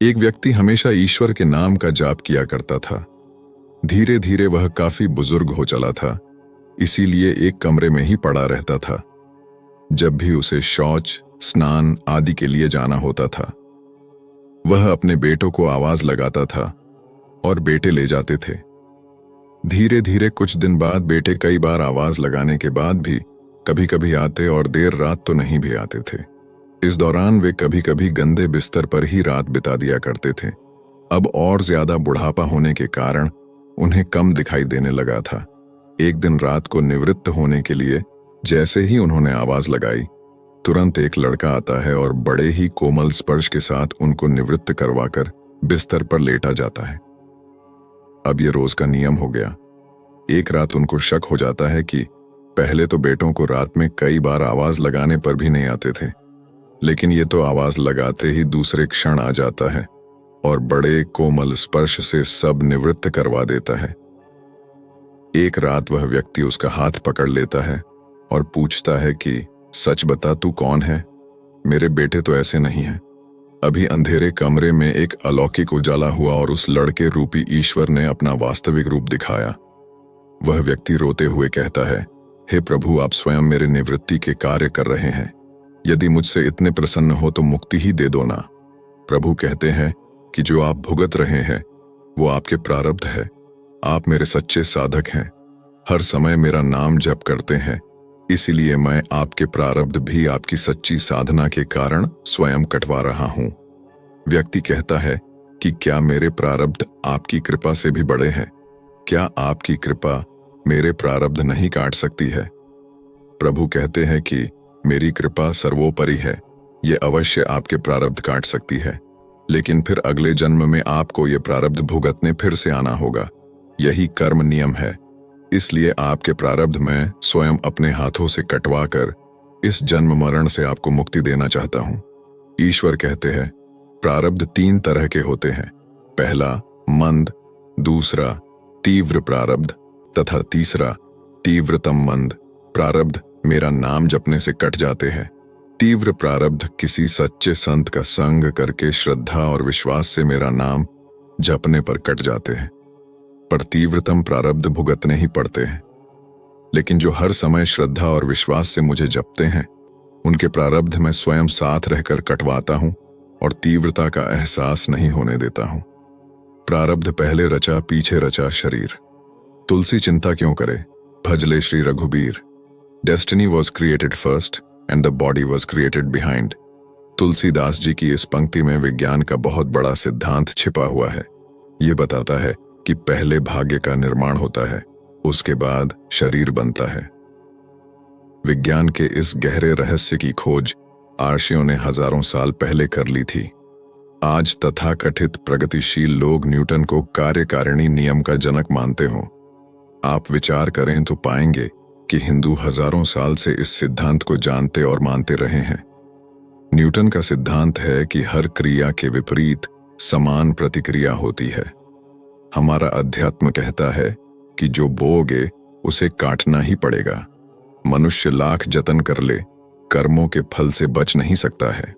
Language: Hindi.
एक व्यक्ति हमेशा ईश्वर के नाम का जाप किया करता था। धीरे धीरे वह काफी बुजुर्ग हो चला था, इसीलिए एक कमरे में ही पड़ा रहता था। जब भी उसे शौच, स्नान आदि के लिए जाना होता था, वह अपने बेटों को आवाज लगाता था और बेटे ले जाते थे। धीरे धीरे कुछ दिन बाद बेटे कई बार आवाज लगाने के बाद भी कभी कभी आते और देर रात तो नहीं भी आते थे। इस दौरान वे कभी कभी गंदे बिस्तर पर ही रात बिता दिया करते थे। अब और ज्यादा बुढ़ापा होने के कारण उन्हें कम दिखाई देने लगा था। एक दिन रात को निवृत्त होने के लिए जैसे ही उन्होंने आवाज लगाई, तुरंत एक लड़का आता है और बड़े ही कोमल स्पर्श के साथ उनको निवृत्त करवाकर बिस्तर पर लेटा जाता है। अब ये रोज का नियम हो गया। एक रात उनको शक हो जाता है कि पहले तो बेटों को रात में कई बार आवाज लगाने पर भी नहीं आते थे, लेकिन ये तो आवाज लगाते ही दूसरे क्षण आ जाता है और बड़े कोमल स्पर्श से सब निवृत्त करवा देता है। एक रात वह व्यक्ति उसका हाथ पकड़ लेता है और पूछता है कि सच बता, तू कौन है? मेरे बेटे तो ऐसे नहीं हैं। अभी अंधेरे कमरे में एक अलौकिक उजाला हुआ और उस लड़के रूपी ईश्वर ने अपना वास्तविक रूप दिखाया। वह व्यक्ति रोते हुए कहता है, हे प्रभु, आप स्वयं मेरे निवृत्ति के कार्य कर रहे हैं। यदि मुझसे इतने प्रसन्न हो तो मुक्ति ही दे दो ना। प्रभु कहते हैं कि जो आप भुगत रहे हैं वो आपके प्रारब्ध है। आप मेरे सच्चे साधक हैं, हर समय मेरा नाम जप करते हैं, इसीलिए मैं आपके प्रारब्ध भी आपकी सच्ची साधना के कारण स्वयं कटवा रहा हूं। व्यक्ति कहता है कि क्या मेरे प्रारब्ध आपकी कृपा से भी बड़े हैं? क्या आपकी कृपा मेरे प्रारब्ध नहीं काट सकती है? प्रभु कहते हैं कि मेरी कृपा सर्वोपरि है, ये अवश्य आपके प्रारब्ध काट सकती है, लेकिन फिर अगले जन्म में आपको ये प्रारब्ध भुगतने फिर से आना होगा। यही कर्म नियम है, इसलिए आपके प्रारब्ध मैं स्वयं अपने हाथों से कटवा कर इस जन्म मरण से आपको मुक्ति देना चाहता हूं। ईश्वर कहते हैं प्रारब्ध 3 तरह के होते हैं। पहला मंद, दूसरा तीव्र प्रारब्ध तथा तीसरा तीव्रतम मंद। प्रारब्ध मेरा नाम जपने से कट जाते हैं। तीव्र प्रारब्ध किसी सच्चे संत का संग करके श्रद्धा और विश्वास से मेरा नाम जपने पर कट जाते हैं, पर तीव्रतम प्रारब्ध भुगतने ही पड़ते हैं। लेकिन जो हर समय श्रद्धा और विश्वास से मुझे जपते हैं, उनके प्रारब्ध मैं स्वयं साथ रहकर कटवाता हूं और तीव्रता का एहसास नहीं होने देता हूं। प्रारब्ध पहले रचा पीछे रचा शरीर, तुलसी चिंता क्यों करे, भजले Shri Raghubir. Destiny was created first and the body was created behind. Tulsidas ji की इस पंक्ति में विज्ञान का बहुत बड़ा सिद्धांत छिपा हुआ है। ये बताता है कि पहले भाग्य का निर्माण होता है, उसके बाद शरीर बनता है। विज्ञान के इस गहरे रहस्य की खोज आर्षियों ने हजारों साल पहले कर ली थी। आज तथाकथित प्रगतिशील लोग न्यूटन को कार्यकारिणी नियम का जनक मानते हो। आप विचार करें तो पाएंगे कि हिंदू हजारों साल से इस सिद्धांत को जानते और मानते रहे हैं। न्यूटन का सिद्धांत है कि हर क्रिया के विपरीत समान प्रतिक्रिया होती है। हमारा अध्यात्म कहता है कि जो बोओगे उसे काटना ही पड़ेगा। मनुष्य लाख जतन कर ले, कर्मों के फल से बच नहीं सकता है।